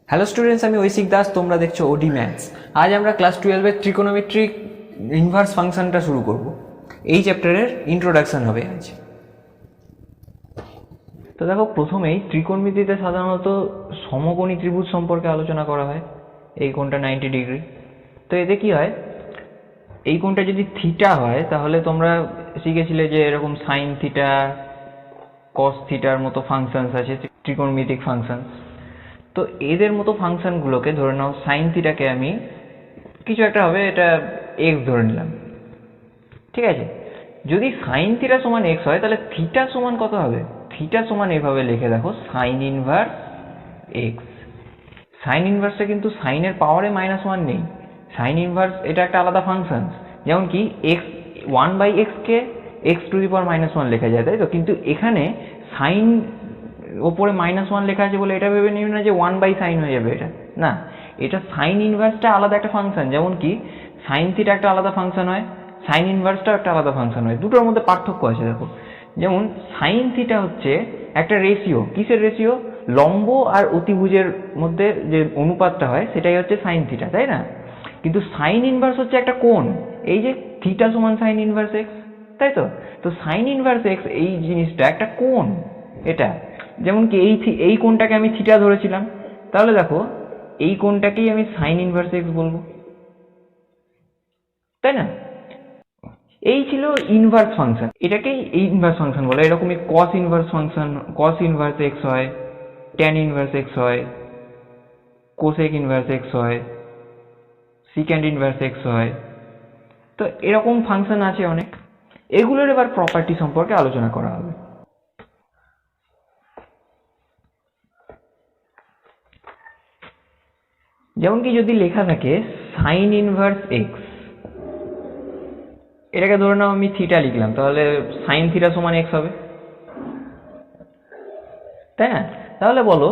Hello students, আমি ঐশিক দাস, তোমরা দেখছো ওডি ম্যাথস। আজ আমরা ক্লাস 12-এর ট্রিকোনোমেট্রিক ইনভার্স ফাংশনটা শুরু করব। এই চ্যাপ্টারের ইন্ট্রোডাকশন হবে আজ। তো দেখো, প্রথমেই ত্রিকোণমিতিতে সাধারণত সমকোণী ত্রিভুজ সম্পর্কে আলোচনা করা হয়। এই কোণটা 90 ডিগ্রি। তো এতে কি হয়, এই কোণটা যদি থিটা হয় তাহলে তোমরা শিখেছিলে যে এরকম সাইন থিটা, কস থিটার মতো ফাংশনস আছে, ত্রিকোণমিতিক ফাংশনস। তো এদের মতো ফাংশনগুলোকে ধরে নাও, সাইন থিটাকে আমি কিছু একটা হবে, এটা এক্স ধরে নিলাম, ঠিক আছে। যদি সাইন থিটা সমান এক্স হয় তাহলে থিটা সমান কত হবে? থিটা সমান এভাবে লিখে দেখো, সাইন ইনভার্স এক্স। সাইন ইনভার্সে কিন্তু সাইনের পাওয়ারে -1 নেই। সাইন ইনভার্স এটা একটা আলাদা ফাংশন, যেমন কি এক্স 1/x কে x⁻⁻1 লেখা যায়, তাই তো। কিন্তু এখানে সাইন ওপরে -1 লেখা আছে বলে এটা ভেবে নিও না যে 1/sin হয়ে যাবে, এটা না। এটা সাইন ইনভার্সটা আলাদা একটা ফাংশন, যেমন কি সাইন থিটা একটা আলাদা ফাংশন হয়, সাইন ইনভার্সটাও একটা আলাদা ফাংশন হয়। দুটোর মধ্যে পার্থক্য আছে দেখো। যেমন সাইন থিটা হচ্ছে একটা রেশিও। কিসের রেশিও? লম্ব আর অতিভুজের মধ্যে যে অনুপাতটা হয় সেটাই হচ্ছে সাইন থিটা, তাই না। কিন্তু সাইন ইনভার্স হচ্ছে একটা কোণ, এই যে থিটা সমান সাইন ইনভার্স এক্স, তাই তো। তো সাইন ইনভার্স এক্স এই জিনিসটা একটা কোণ, এটা। যেমন কি এই কোণটাকে আমি থিটা ধরেছিলাম, তাহলে দেখো এই কোণটাকেই আমি সাইন ইনভার্স এক্স বলবো, তাই না। এই ছিল ইনভার্স ফাংশন, এটাকেই ইনভার্স ফাংশন বলে। এরকমই কস ইনভার্স ফাংশন, কস ইনভার্স এক্স হয়, ট্যান ইনভার্স এক্স হয়, কোসেক ইনভার্স এক্স হয়, সিক্যান্ড ইনভার্স এক্স হয়। তো এরকম ফাংশন আছে অনেক। এগুলোর এবার প্রপার্টি সম্পর্কে আলোচনা করা হবে। যেমন কি যদি লেখা থাকে সাইন ইনভার্স এক্স, এটাকে ধরে নাও আমি থিটা লিখলাম, তাহলে সাইন থিটা সমান এক্স হবে, তাই না। তাহলে বলো,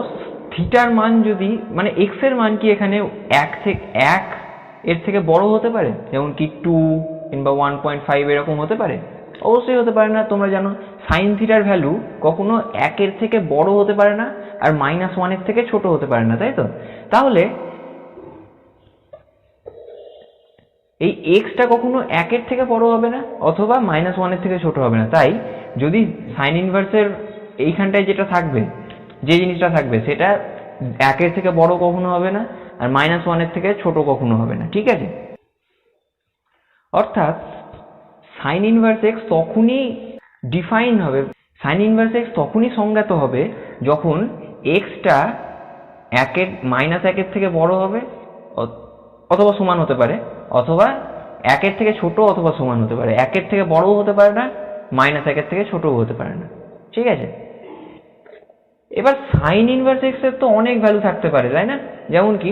থিটার মান যদি, মানে এক্স এর মান কি এখানে 1 এর থেকে বড় হতে পারে? যেমন কি 2 কিংবা 1.5 এরকম হতে পারে? অবশ্যই হতে পারে না। তোমরা জানো সাইন থিটার ভ্যালু কখনো 1 এর থেকে বড় হতে পারে না, আর -1 এর থেকে ছোট হতে পারে না, তাই তো। তাহলে এই এক্সটা কখনো 1 এর থেকে বড় হবে না, অথবা -1 এর থেকে ছোট হবে না। তাই যদি সাইন ইনভার্সের এইখানটায় যেটা থাকবে, যে জিনিসটা থাকবে, সেটা 1 এর থেকে বড় কখনো হবে না, আর -1 এর থেকে ছোট কখনো হবে না, ঠিক আছে। অর্থাৎ সাইন ইনভার্স এক্স তখনই ডিফাইন হবে, সাইন ইনভার্স এক্স তখনই সংজ্ঞাত হবে যখন এক্সটা 1 এর থেকে বড় হবে অথবা সমান হতে পারে, অথবা 1 এর থেকে ছোট অথবা সমান হতে পারে। 1 এর থেকে বড়ও হতে পারে না, -1 এর থেকে ছোটও হতে পারে না, ঠিক আছে। এবার সাইন ইনভার্স এক্স এর তো অনেক ভ্যালু থাকতে পারে, তাই না। যেমন কি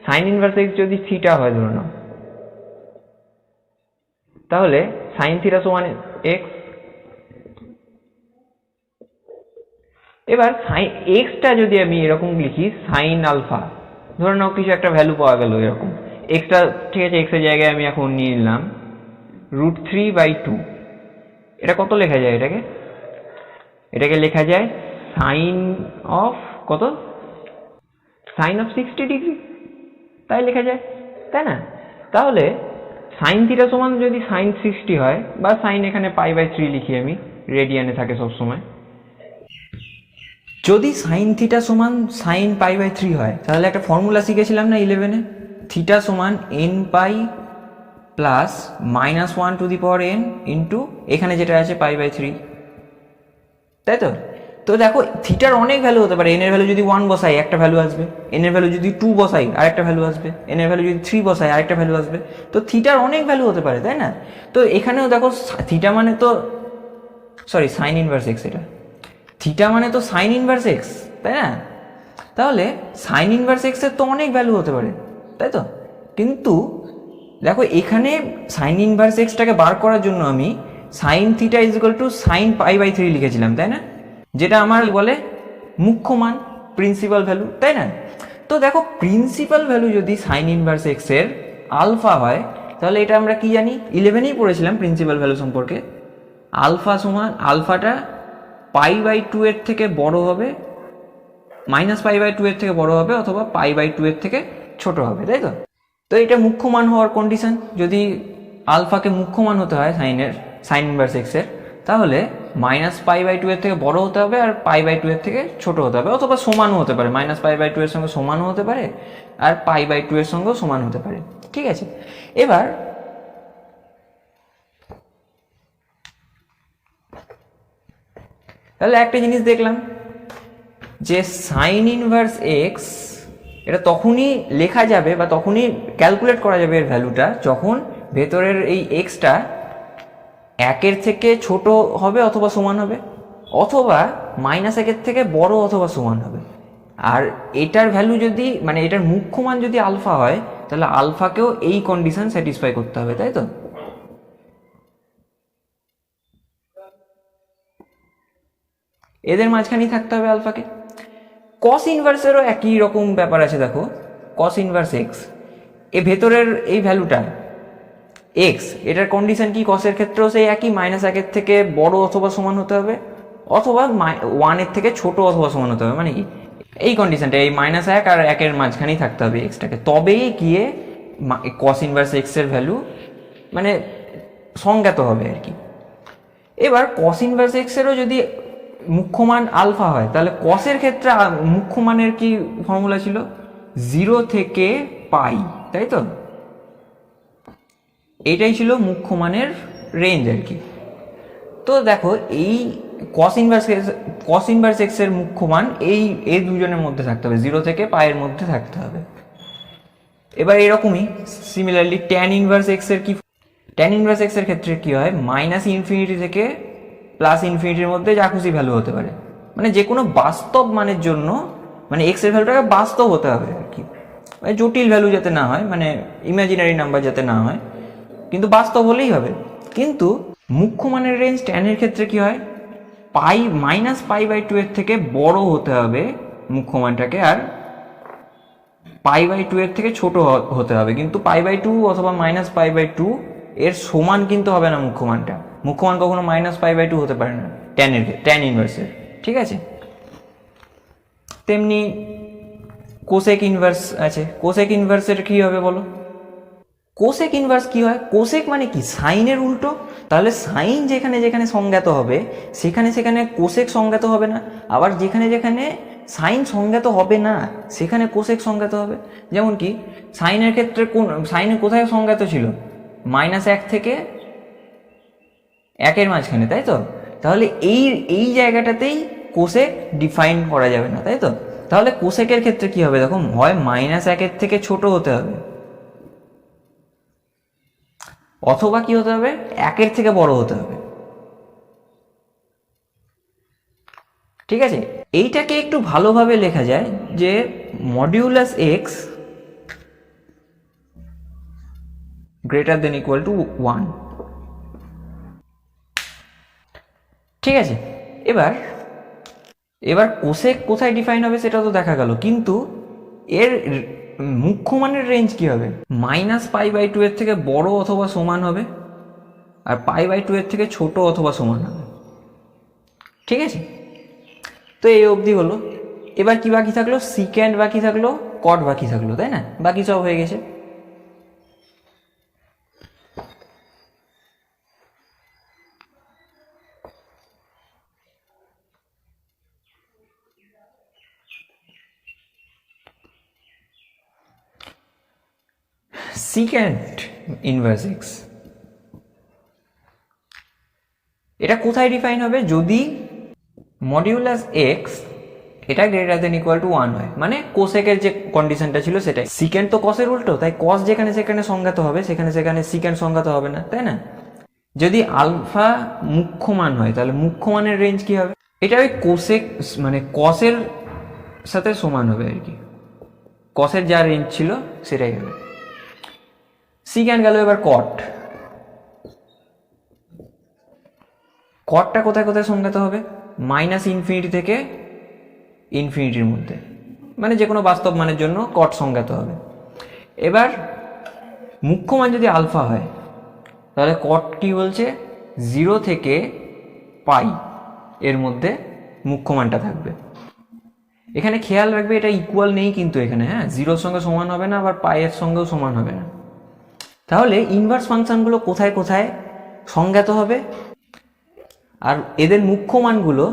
সাইন ইনভার্স এক্স যদি থিটা হয় ধরে নাও, তাহলে সাইন থিটা সমান এক্স। এবার এক্সটা যদি আমি এরকম লিখি সাইন আলফা, ধরে নাও কিছু একটা ভ্যালু পাওয়া গেল এরকম এক্সটা, ঠিক আছে। এক্স এর জায়গায় আমি এখন নিয়ে নিলাম √3/2। এটা কত লেখা যায়? এটাকে লেখা যায় সাইন অফ কত? সাইন অফ 60 ডিগ্রি, তাই লেখা যায়, তাই না। তাহলে সাইন থিটা সমান যদি সাইন 60 হয়, বা সাইন এখানে π/3 লিখি আমি, রেডিয়ানে থাকে সবসময়। যদি সাইন থিটা সমান সাইন π/3 হয়, তাহলে একটা ফর্মুলা শিখেছিলাম না 11-এ, থিটা সমান n π প্লাস -1n ইন্টু এখানে যেটা আছে π/3, তাই তো। তো দেখো, থিটার অনেক ভ্যালু হতে পারে। এন এর ভ্যালু যদি 1 বসাই একটা ভ্যালু আসবে, এন এর ভ্যালু যদি 2 বসাই আরেকটা ভ্যালু আসবে, এন এর ভ্যালু যদি 3 বসাই আরেকটা ভ্যালু আসবে। তো থিটার অনেক ভ্যালু হতে পারে, তাই না। তো এখানেও দেখো থিটা মানে তো, সরি, সাইন ইনভার্স এক্স, এটা থিটা মানে তো সাইন ইনভার্স এক্স, তাই না। তাহলে সাইন ইনভার্স এক্স এর তো অনেক ভ্যালু হতে পারে, তাই তো। কিন্তু দেখো, এখানে সাইন ইনভার্স এক্সটাকে বার করার জন্য আমি সাইন থিটা = সাইন π/3 লিখেছিলাম, তাই না, যেটা আমার বলে মুখ্য মান, প্রিন্সিপাল ভ্যালু, তাই না। তো দেখো, প্রিন্সিপাল ভ্যালু যদি সাইন ইনভার্স এক্স এর আলফা হয়, তাহলে এটা আমরা কি জানি, 11-এই পড়েছিলাম প্রিন্সিপাল ভ্যালু সম্পর্কে। আলফাটা π/2 এর থেকে বড় হবে, -π/2 এর থেকে বড় হবে অথবা π/2 এর থেকে ছোট হবে, তাই তো? তো এটা মুখ্য মান হওয়ার কন্ডিশন। যদি আলফাকে মুখ্য মান হতে হয় সাইন ইনভার্স এক্স এর, তাহলে -π/2 এর থেকে বড় হতে হবে আর π/2 এর থেকে ছোট হতে হবে, অথবা সমানও হতে পারে, -π/2 এর সঙ্গে সমানও হতে পারে আর π/2 এর সঙ্গেও সমান হতে পারে। ঠিক আছে, এবার তাহলে একটা জিনিস দেখলাম যে সাইন ইনভার্স এক্স এটা তখনই লেখা যাবে বা তখনই ক্যালকুলেট করা যাবে এর ভ্যালুটা যখন ভেতরের এই এক্সটা 1 থেকে ছোট হবে অথবা সমান হবে, অথবা -1 থেকে বড় অথবা সমান হবে। আর এটার ভ্যালু যদি মানে এটার মুখ্য মান যদি আলফা হয়, তাহলে আলফাকেও এই কন্ডিশন স্যাটিসফাই করতে হবে, তাই তো? এদের মাঝখানেই থাকতে হবে আলফাকে। কস ইনভার্সেরও একই রকম ব্যাপার আছে, দেখো কস ইনভার্স এক্স, এ ভেতরের এই ভ্যালুটা এক্স, এটার কন্ডিশন কি? কসের ক্ষেত্রেও সেই একই, -1 থেকে বড় অথবা সমান হতে হবে অথবা 1 থেকে ছোট অথবা সমান হতে হবে। মানে কি এই কন্ডিশনটা, এই -1 আর 1 মাঝখানেই থাকতে হবে এক্সটাকে, তবেই গিয়ে কস ইনভার্স এক্স এর ভ্যালু মানে সংজ্ঞাত হবে আর কি। এবার কস ইনভার্স এক্স এরও যদি মুখ্য মান আলফা হয়, তাহলে কসের ক্ষেত্রে মুখ্য মানের কি ফর্মুলা ছিল? 0 থেকে পাই, তাই তো? এটাই ছিল মুখ্য মানের রেঞ্জ আর কি। তো দেখো এই কস ইনভার্স এক্স এর মুখ্য মান এই দুজনের মধ্যে থাকতে হবে, 0 থেকে পায়ের মধ্যে থাকতে হবে। এবার এরকমই সিমিলারলি ট্যান ইনভার্স এক্স এর কি? ট্যান ইনভার্স এক্স এর ক্ষেত্রে কি হয়? -∞ থেকে +∞ মধ্যে যা খুশি ভ্যালু হতে পারে, মানে যে কোনো বাস্তব মানের জন্য, মানে এক্স এর ভ্যালুটাকে বাস্তব হতে হবে আর কি, মানে জটিল ভ্যালু যাতে না হয়, মানে ইমাজিনারি নাম্বার যাতে না হয়, কিন্তু বাস্তব হলেই হবে। কিন্তু মুখ্য মানের রেঞ্জ ট্যানের ক্ষেত্রে কি হয়? -π/2 এর থেকে বড় হতে হবে মুখ্য মানটাকে, আর π/2 এর থেকে ছোট হতে হবে, কিন্তু π/2 অথবা -π/2 এর সমান কিন্তু হবে না মুখ্য মানটা। মুখ্য মান কখনো -π/2 হতে পারে না ট্যান ইনভার্সের, ঠিক আছে? তেমনি কোসেক ইনভার্স আছে। কোসেক ইনভার্সের কি হবে বলো? কোসেক ইনভার্স কি হয়? কোসেক মানে কি? সাইনের উল্টো। তাহলে সাইন যেখানে যেখানে সংজ্ঞাত হবে সেখানে সেখানে কোসেক সংজ্ঞাত হবে না, আবার যেখানে যেখানে সাইন সংজ্ঞাত হবে না সেখানে কোসেক সংজ্ঞাত হবে। যেমন কি সাইনের ক্ষেত্রে সাইন কোথায় সংজ্ঞাত ছিল? -1 থেকে 1 মাঝখানে, তাই তো? তাহলে এই জায়গাটাতেই কোসেক ডিফাইন করা যাবে না, তাই তো? তাহলে কোসেকের ক্ষেত্রে কি হবে? দেখো, হয় -1 থেকে ছোট হতে হবে, অথবা কি হতে হবে? 1 থেকে বড় হতে হবে, ঠিক আছে? এইটাকে একটু ভালোভাবে লেখা যায় যে modulus x greater than equal to 1, ঠিক আছে? এবার কোসেক কোথায় ডিফাইন হবে সেটা তো দেখা গেল, কিন্তু এর মুখ্য মানের রেঞ্জ কি হবে? -π/2 এর থেকে বড় অথবা সমান হবে, আর π/2 এর থেকে ছোট অথবা সমান হবে, ঠিক আছে? তো এই অবধি হলো। এবার কি বাকি থাকলো? সিক্যান্ড বাকি থাকলো, কট বাকি থাকলো, তাই না? বাকি সব হয়ে গেছে। সিক্যান্ড ইনভার্স এক্স এটা কোথায় ডিফাইন হবে? যদি মডিউলাস এক্স এটা গ্রেটার দেন ইকুয়াল টু 1 হয়, মানে কোসেকের যে কন্ডিশনটা ছিল সেটাই। সিক্যান্ড তো কসের উল্টো, তাই কস যেখানে সেখানে সংজ্ঞাত হবে সেখানে সেখানে সিক্যান্ড সংজ্ঞাত হবে না, তাই না? যদি আলফা মুখ্য মান হয় তাহলে মুখ্য মানের রেঞ্জ কি হবে? এটা ওই কোসেক মানে কসের সাথে সমান হবে আর কি, কসের যা রেঞ্জ ছিল সেটাই হবে। সিক্যান্ড গেল। এবার কটটা কোথায় কোথায় সংজ্ঞাত হবে? -∞ থেকে ইনফিনিটির মধ্যে, মানে যে কোনো বাস্তব মানের জন্য কট সংজ্ঞাত হবে। এবার মুখ্য মান যদি আলফা হয় তাহলে কট কি বলছে? 0 থেকে পাই এর মধ্যে মুখ্য মানটা থাকবে। এখানে খেয়াল রাখবে এটা ইকুয়াল নেই কিন্তু এখানে, হ্যাঁ, জিরোর সঙ্গে সমান হবে না, আবার পাইয়ের সঙ্গেও সমান হবে না। তাহলে ইনভার্স ফাংশনগুলো কোথায় কোথায় সংজ্ঞাত হবে আর এদের মুখ্য মানগুলো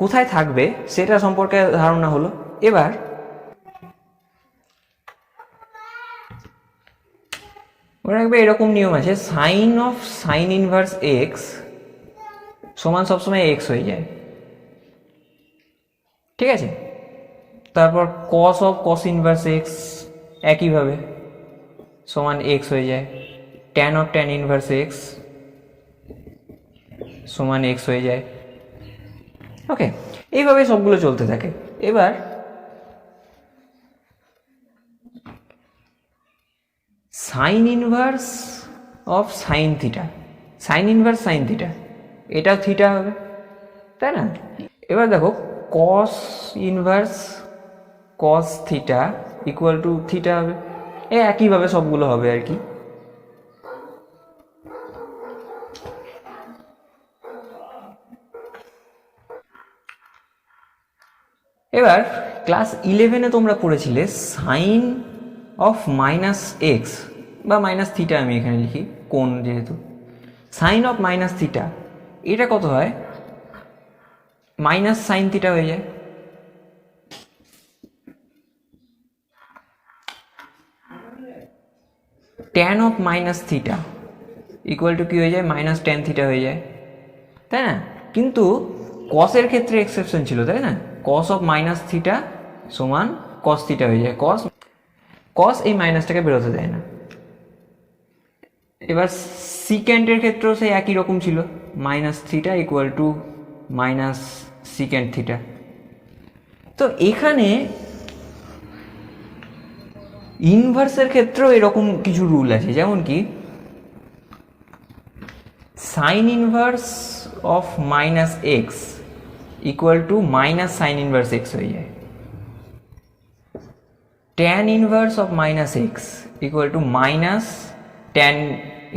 কোথায় থাকবে সেটা সম্পর্কে ধারণা হলো। এবার মনে রাখবে এরকম নিয়ম আছে, sine of sine inverse x সমান সবসময় এক্স হয়ে যায়, ঠিক আছে। তারপর cos of cos inverse x একইভাবে সমান এক্স হয়ে যায়, tan of tan inverse x সমান এক্স হয়ে যায়। ওকে, এইভাবে সবগুলো চলতে থাকে। এবার sine inverse of sine theta, sine inverse sine theta, এটাও থিটা হবে, তাই না। এবার দেখো cos inverse cos theta equal to theta হবে, একইভাবে সবগুলো হবে আর কি। এবার ক্লাস 11-এ তোমরা পড়েছিলে সাইন অফ মাইনাস এক্স বা মাইনাস থিটা, আমি এখানে লিখি কোণ যেহেতু, সাইন অফ মাইনাস থিটা এটা কত হয়, মাইনাস সাইন থিটা হয়ে যায়। Tan of minus theta equal two কি হয়ে যায়, মাইনাস ট্যান থিটা হয়ে যায়, তাই না। কিন্তু কসের ক্ষেত্রে এক্সেপশন ছিল, তাই না, কস অফ মাইনাস থিটা সমান কস থিটা হয়ে যায়, কস কস এই মাইনাসটাকে বেরোতে দেয় না। এবার সিক্যান্টের ক্ষেত্রেও সেই একই রকম ছিল, minus theta equal to minus secant theta. তো এখানে ইনভার্সের ক্ষেত্রেও এরকম কিছু রুল আছে, যেমন কি sine inverse of minus x equal to minus sine inverse x হয়ে যায়, tan inverse of minus x equal to minus tan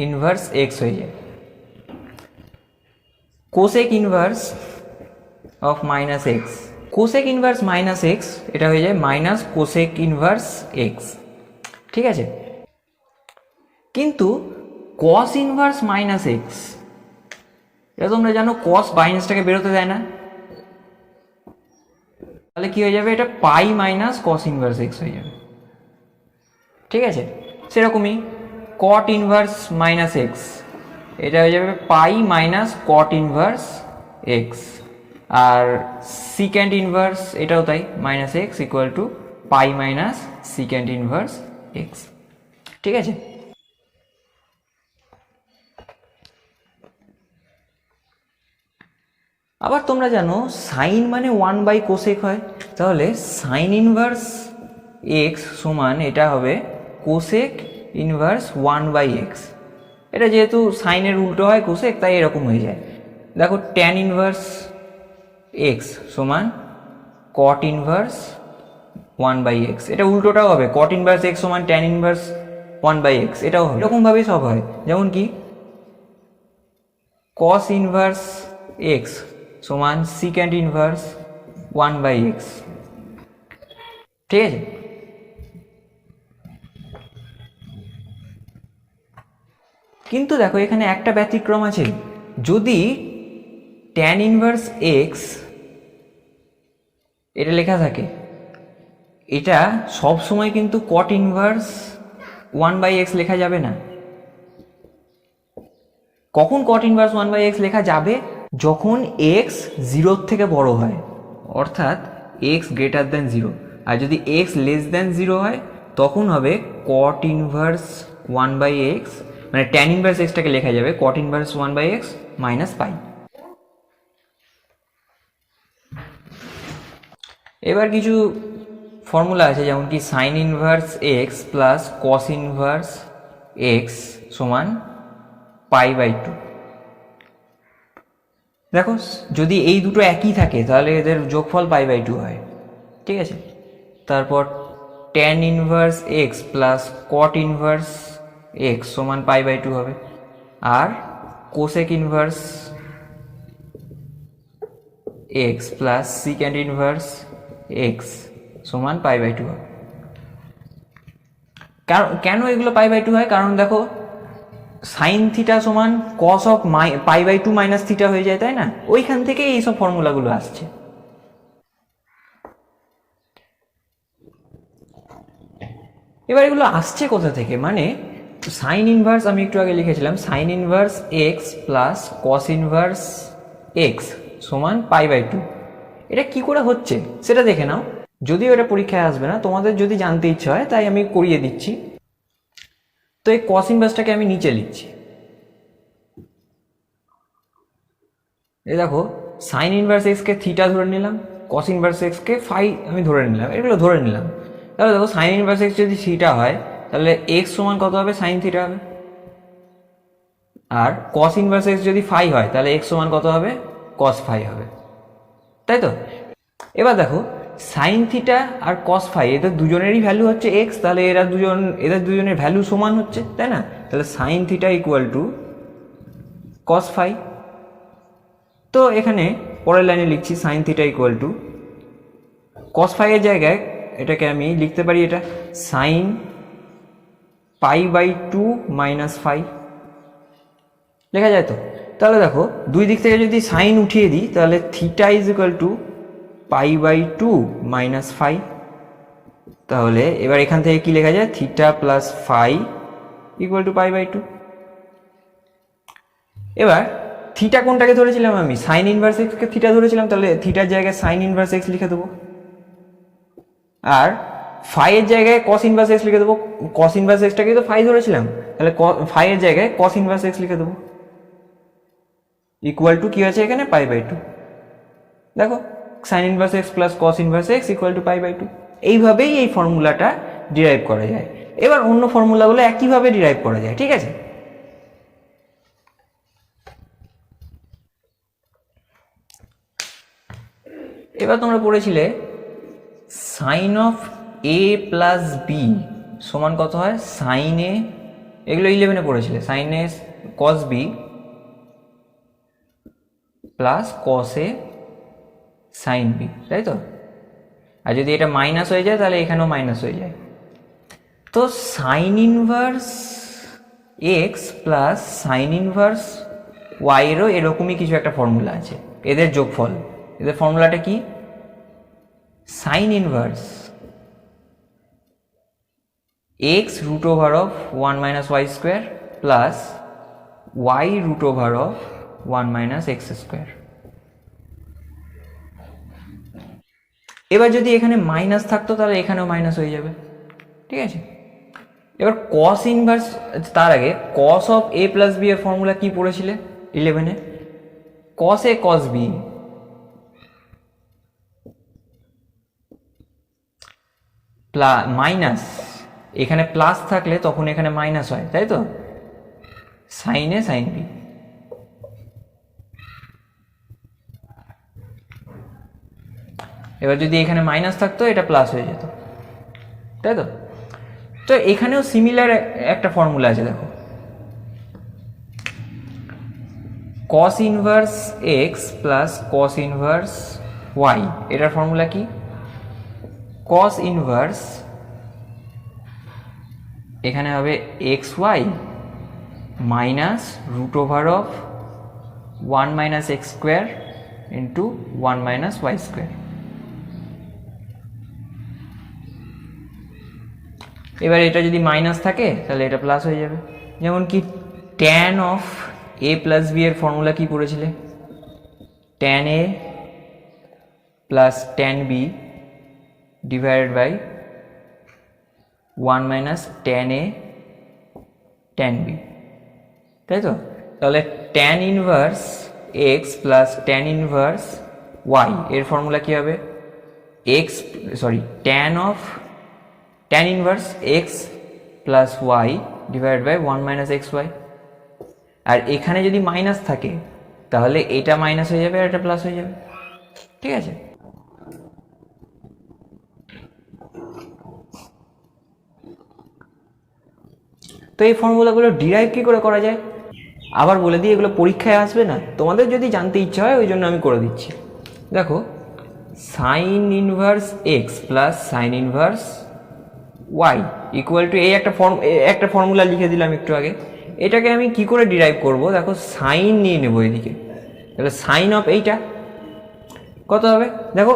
inverse x হয়ে যায়, cosec inverse of minus x, cosec inverse minus x এটা হয়ে যায় minus cosec inverse x, ঠিক আছে। কিন্তু কস ইনভার্স মাইনাস এক্স এটা তোমরা জানো কস মাইনাসটাকে বেরোতে দেয় না, তাহলে কি হয়ে যাবে, এটা পাই মাইনাস কস ইনভার্স এক্স হয়ে যাবে, ঠিক আছে। সেরকমই কট ইনভার্স মাইনাস এক্স এটা হয়ে যাবে pi minus cot inverse x, আর সিক্যান্ট ইনভার্স এটাও তাই, minus x equal to pi minus secant inverse x, ঠিক আছে। আবার তোমরা জানো সাইন মানে 1 বাই কোসেক হয়, তাহলে সাইন ইনভার্স এক্স সমান এটা হবে কোসেক ইনভার্স 1/x, এটা যেহেতু সাইনের উল্টো হয় কোসেক তাই এরকম হয়ে যায়। দেখো ট্যান ইনভার্স এক্স সমান কট ইনভার্স 1/x, এটা উল্টোটাও হবে, কট ইনভার্স এক্স সমান ট্যান ইনভার্স 1/x, এটাও হবে, এরকমভাবেই সব হয়। যেমন কি কস ইনভার্স এক্স সমান সিক্যান্ট ইনভার্স 1/x, ঠিক আছে। কিন্তু দেখো এখানে একটা ব্যতিক্রম আছে, যদি ট্যান ইনভার্স এক্স এটা লেখা থাকে, এটা সব সময় কিন্তু কট ইনভার্স 1/x লেখা যাবে না। কখন কট ইনভার্স 1/x লেখা যাবে, যখন এক্স 0 থেকে বড় হয়, অর্থাৎ এক্স গ্রেটার দ্যান 0, আর যদি এক্স লেস দ্যান 0 হয় তখন হবে কট ইনভার্স 1/x, মানে ট্যান ইনভার্স এক্সটাকে লেখা যাবে কট ইনভার্স 1/x মাইনাস পাই। এবার কিছু ফর্মুলা আছে, যেমন কি sine inverse x plus cos inverse x সমান π/2। দেখো যদি এই দুটো একই থাকে তাহলে এদের যোগফল π/2 হয়, ঠিক আছে। তারপর tan inverse x plus cot inverse x সমান π/2 হবে, আর cosec inverse x plus secant inverse x সমান π/2 হবে। কেন এগুলো π/2 হয়? কারণ দেখো সাইন থিটা সমান কস অফ π/2 মাইনাস থিটা হয়ে যায়, তাই না? ওইখান থেকে এইসব ফর্মুলাগুলো আসছে। এবার এগুলো আসছে কোথা থেকে? মানে সাইন ইনভার্স আমি একটু আগে লিখেছিলাম, sign inverse x plus cos inverse x সমান π/2। এটা কি করে হচ্ছে সেটা দেখে নাও। যদিও এটা পরীক্ষায় আসবে না, তোমাদের যদি জানতে ইচ্ছে হয় তাই আমি করিয়ে দিচ্ছি। তো এই কস ইনভার্সটাকে আমি নিচে লিখছি। এই দেখো সাইন ইনভার্স এক্সকে থিটা ধরে নিলাম, কস ইনভার্স এক্সকে ফাই আমি ধরে নিলাম, এগুলো ধরে নিলাম। তাহলে দেখো সাইন ইনভার্স এক্স যদি থিটা হয় তাহলে এক্স সমান কত হবে? সাইন থিটা হবে। আর কস ইনভার্স এক্স যদি ফাই হয় তাহলে এক্স সমান কত হবে? কস ফাই হবে, তাই তো? এবার দেখো সাইন থিটা আর কস ফাই এদের দুজনেরই ভ্যালু হচ্ছে এক্স, তাহলে এদের দুজনের ভ্যালু সমান হচ্ছে, তাই না? তাহলে sine theta equal to cos phi. তো এখানে পরের লাইনে লিখছি sine theta equal to cos phi এর জায়গায় এটাকে আমি লিখতে পারি এটা সাইন π/2 মাইনাস ফাই লেখা যায় তো। তাহলে দেখো দুই দিক থেকে যদি সাইন উঠিয়ে দিই তাহলে theta is equal to π/2 minus phi. তাহলে এবার এখান থেকে কি লেখা যায়? Theta plus phi equal to π/2। এবার থিটা কোনটাকে ধরেছিলাম আমি? সাইন ইনভার্স এক্সকে থিটা ধরেছিলাম, তাহলে থিটার জায়গায় সাইন ইনভার্স এক্স লিখে দেবো। আর ফাই এর জায়গায় কস ইনভার্স এক্স লিখে দেবো। কস ইনভার্স এক্সটাকে তো ফাই ধরেছিলাম, তাহলে ফাই এর জায়গায় কস ইনভার্স এক্স লিখে দেবো ইকুয়াল টু কি আছে এখানে? π/2। দেখো sine inverse x plus cos inverse x equal to π/2। এইভাবেই এই ফর্মুলাটা ডিরাইভ করা যায়। এবার অন্য ফর্মুলাগুলো একইভাবে ডিরাইভ করা যায়, ঠিক আছে? এবার তোমরা পড়েছিলে sine of A plus B সমান কত হয়? সাইন এ, এগুলো 11-এ পড়েছিলে, sine A cos B plus cos A sine B, তাই তো? আর যদি এটা মাইনাস হয়ে যায় তাহলে এখানেও মাইনাস হয়ে যায়। তো sine inverse x plus sine inverse ওয়াইয়েরও এরকমই কিছু একটা ফর্মুলা আছে, এদের যোগফল। এদের ফর্মুলাটা কি? Sine inverse x root over of 1 minus y square plus y root over of 1 minus x square. এবার যদি এখানে মাইনাস থাকতো তাহলে এখানেও মাইনাস হয়ে যাবে, ঠিক আছে? এবার কস ইনভার্স, তার আগে cos of A plus B এর ফর্মুলা কি পড়েছিলে 11-এ? Cos A cos B minus, এখানে প্লাস থাকলে তখন এখানে মাইনাস হয়, তাই তো? Sine A sine B. এবার যদি এখানে মাইনাস থাকতো এটা প্লাস হয়ে যেত, তাই তো? তো এখানেও সিমিলার একটা ফর্মুলা আছে, দেখো cos inverse x plus cos inverse y, এটার ফর্মুলা কি? কস ইনভার্স এখানে হবে x y minus root over of 1 minus x square into 1 minus y square. এবার এটা যদি মাইনাস থাকে তাহলে এটা প্লাস হয়ে যাবে। যেমন কি tan of A plus B এর ফর্মুলা কি পড়েছিলে? Tan A plus tan B divided by 1 minus tan A tan B, তাই তো? তাহলে tan inverse x plus tan inverse y এর ফর্মুলা কি হবে? Tan inverse x plus y divided by 1 minus x y. আর এখানে যদি মাইনাস থাকে তাহলে এটা মাইনাস হয়ে যাবে আর এটা প্লাস হয়ে যাবে, ঠিক আছে? তো এই ফর্মুলাগুলো ডিরাইভ কি করে করা যায় আবার বলে দিই, এগুলো পরীক্ষায় আসবে না, তোমাদের যদি জানতে ইচ্ছা হয় ওই জন্য আমি করে দিচ্ছি। দেখো sine inverse x plus sine inverse y equal to, এই একটা ফর্মুলা লিখে দিলাম একটু আগে। এটাকে আমি কি করে ডিরাইভ করব, দেখো সাইন নিয়ে নেবো এদিকে, তাহলে সাইন অফ এইটা কত হবে, দেখো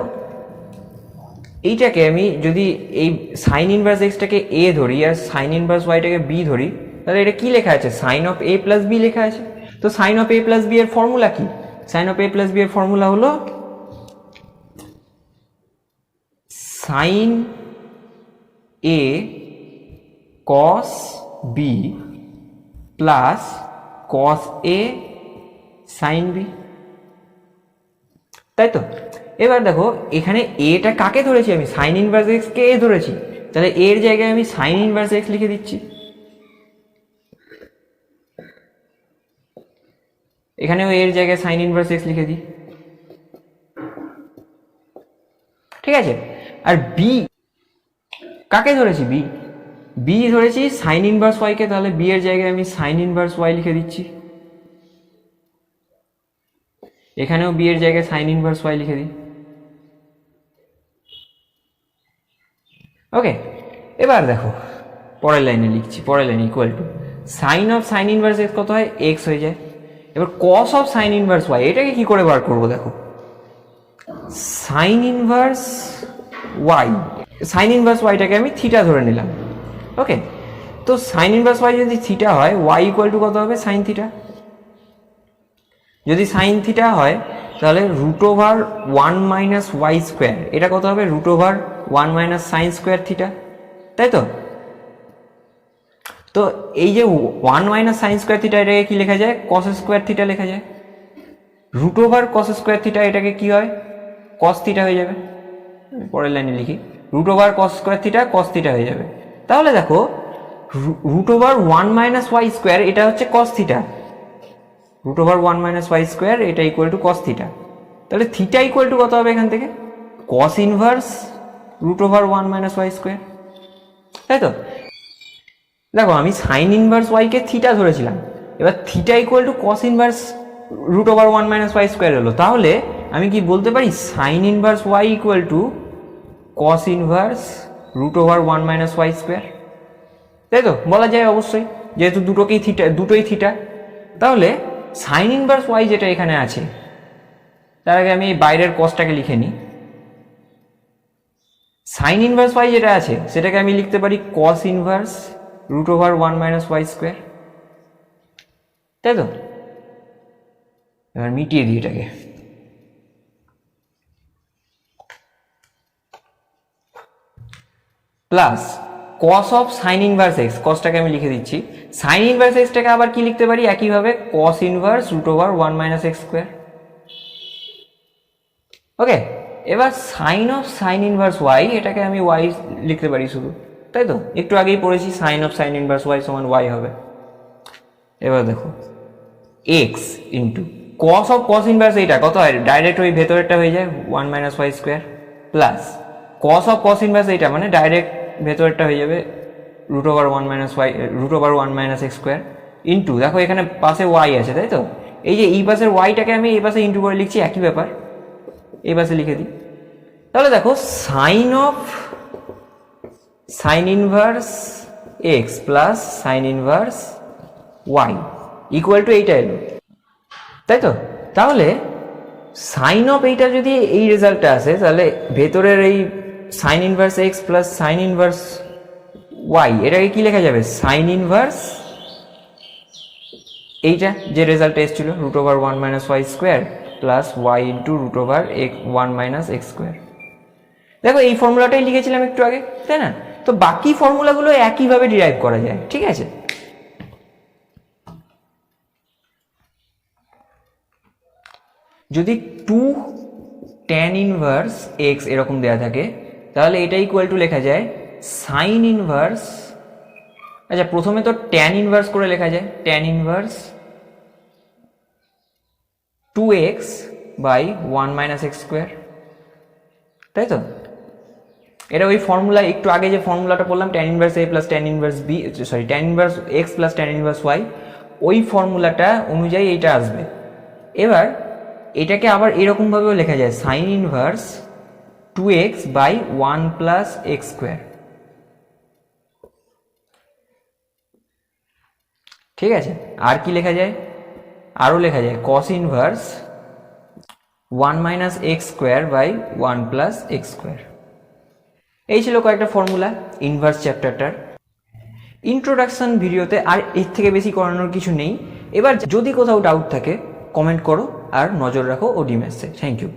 এইটাকে আমি যদি এই সাইন ইনভার্স এক্সটাকে এ ধরি আর সাইন ইনভার্স ওয়াইটাকে বি ধরি, তাহলে এটা কি লেখা আছে, sine of A plus B লেখা আছে। তো sine of A plus B এর ফর্মুলা কি, sine of A plus B এর ফর্মুলা হলো sine A cos B plus cos A sine B, তাই তো। এবার দেখো এখানে এটা কাকে ধরেছি আমি, সাইন ইনভার্স এক্স কে ধরেছি, তাহলে এর জায়গায় আমি সাইন ইনভার্স এক্স লিখে দিচ্ছি। এখানেও এর জায়গায় সাইন ইনভার্স এক্স লিখে দিই, ঠিক আছে। আর বি কাকে ধরেছি, বি ধরেছি সাইন ইনভার্স ওয়াইকে, তাহলে বি এর জায়গায় আমি সাইন ইনভার্স ওয়াই লিখে দিচ্ছি। এখানেও বি এর জায়গায় সাইন ইনভার্স ওয়াই লিখে দিই, ওকে। এবার দেখো পরের লাইনে লিখছি, পরের লাইনে equal to sine of sine inverse x কত হয়, এক্স হয়ে যায়। এবার cos of sine inverse y, এটাকে কি করে বার করবো, দেখো sine inverse y, sine inverse ওয়াইটাকে আমি থিটা ধরে নিলাম, ওকে। তো সাইন ইনভার্স ওয়াই যদি থিটা হয়, ওয়াই ইকুয়াল টু কত হবে, সাইন থিটা। যদি সাইন থিটা হয় তাহলে root over 1 minus y square, এটা কত হবে, root over 1 minus sine square theta, তাই তো। তো এই যে 1 মাইনাস সাইন স্কোয়ার থিটা, এটাকে কি লেখা যায়, কস স্কোয়ার থিটা লেখা যায়। Root over cos square theta, এটাকে কি হয়, কস থিটা হয়ে যাবে। পরের লাইনে লিখি, root over cos square theta cos theta হয়ে যাবে। তাহলে দেখো root over 1 minus y square, এটা হচ্ছে cos theta, root over 1 minus y square এটা ইকুয়াল টু কস থিটা। তাহলে থিটা ইকুয়াল টু কত হবে এখান থেকে, cos inverse root over 1 minus y square, তাই তো। দেখো আমি সাইন ইনভার্স ওয়াইকে থিটা ধরেছিলাম, এবার theta equal to cos inverse root over 1 minus y square হলো। তাহলে আমি কি বলতে পারি, sine inverse y equal to cos inverse root over 1 minus y square, তাই তো বলা যায় অবশ্যই, যেহেতু দুটোই থিটা। তাহলে সাইন ইনভার্স ওয়াই যেটা এখানে আছে, তার আগে আমি বাইরের কসটাকে লিখে নিই। সাইন ইনভার্স ওয়াই যেটা আছে সেটাকে আমি লিখতে পারি cos inverse root over 1 minus y square, তাই তো। এবার মিটিয়ে দিই এটাকে, plus cos of sine inverse x, কসটাকে আমি লিখে দিচ্ছি। সাইন ইনভার্স এক্সটাকে আবার কি লিখতে পারি, একইভাবে cos inverse root over 1 minus x square, okay. এবার sine of sine inverse y, এটাকে আমি ওয়াই লিখতে পারি শুধু, তাই তো। একটু আগেই পড়েছি sine of sine inverse y সমান ওয়াই হবে। এবার দেখো x into cos of cos inverse, এইটা কত হয়, ডাইরেক্ট ওই ভেতরেরটা হয়ে যায় 1 minus y square, plus cos of cos inverse, এইটা মানে ডাইরেক্ট ভেতরেরটা হয়ে যাবে root over 1 minus y root over 1 minus x square, into দেখো এখানে পাশে ওয়াই আছে, তাই তো। এই যে এই পাশের ওয়াইটাকে আমি এই পাশে ইন্টু করে লিখছি, একই ব্যাপার, এই পাশে লিখে দিই। তাহলে দেখো sine of sine inverse x plus sine inverse y equal to এইটা এলো, তাই তো। তাহলে সাইন অফ এইটা যদি এই রেজাল্টটা আসে, তাহলে ভেতরের এই sine inverse x plus sine inverse y, এটাকে কি লেখা যাবে, সাইন ইনভার্স এইটা যে রেজাল্টটা এসেছিল root over 1 minus y square plus y into root over 1 minus x square. দেখো এই ফর্মুলাটাই লিখেছিলাম একটু আগে, তাই না। তো বাকি ফর্মুলাগুলো একইভাবে ডিরাইভ করা যায়, ঠিক আছে। যদি 2 tan ইনভার্স এক্স এরকম দেওয়া থাকে, তাহলে এটা ইকুয়াল টু লেখা যায় সাইন ইনভার্স, আচ্ছা প্রথমে তো tan ইনভার্স করে লেখা যায়, tan inverse 2x by 1 minus x square, তাই তো। এটা ওই ফর্মুলা, একটু আগে যে ফর্মুলাটা বললাম tan inverse a plus tan inverse b, sorry tan inverse x plus tan inverse y, ওই ফর্মুলাটা অনুযায়ী এইটা আসবে। এবার এটাকে আবার এরকমভাবেও লেখা যায় sine inverse 2x by 1 plus x square. ঠিক আছে, আর কি লেখা যায়? আরও লেখা যায় cos inverse 1 minus x square by 1 plus x square. এই ছিল কয়েকটা ফর্মুলা ইনভার্স চ্যাপ্টারটার। ইন্ট্রোডাকশন ভিডিওতে আর এর থেকে বেশি করানোর কিছু নেই। এবার যদি কোথাও ডাউট থাকে কমেন্ট করো আর নজর রাখো ওডিম্যাথসে। Thank you.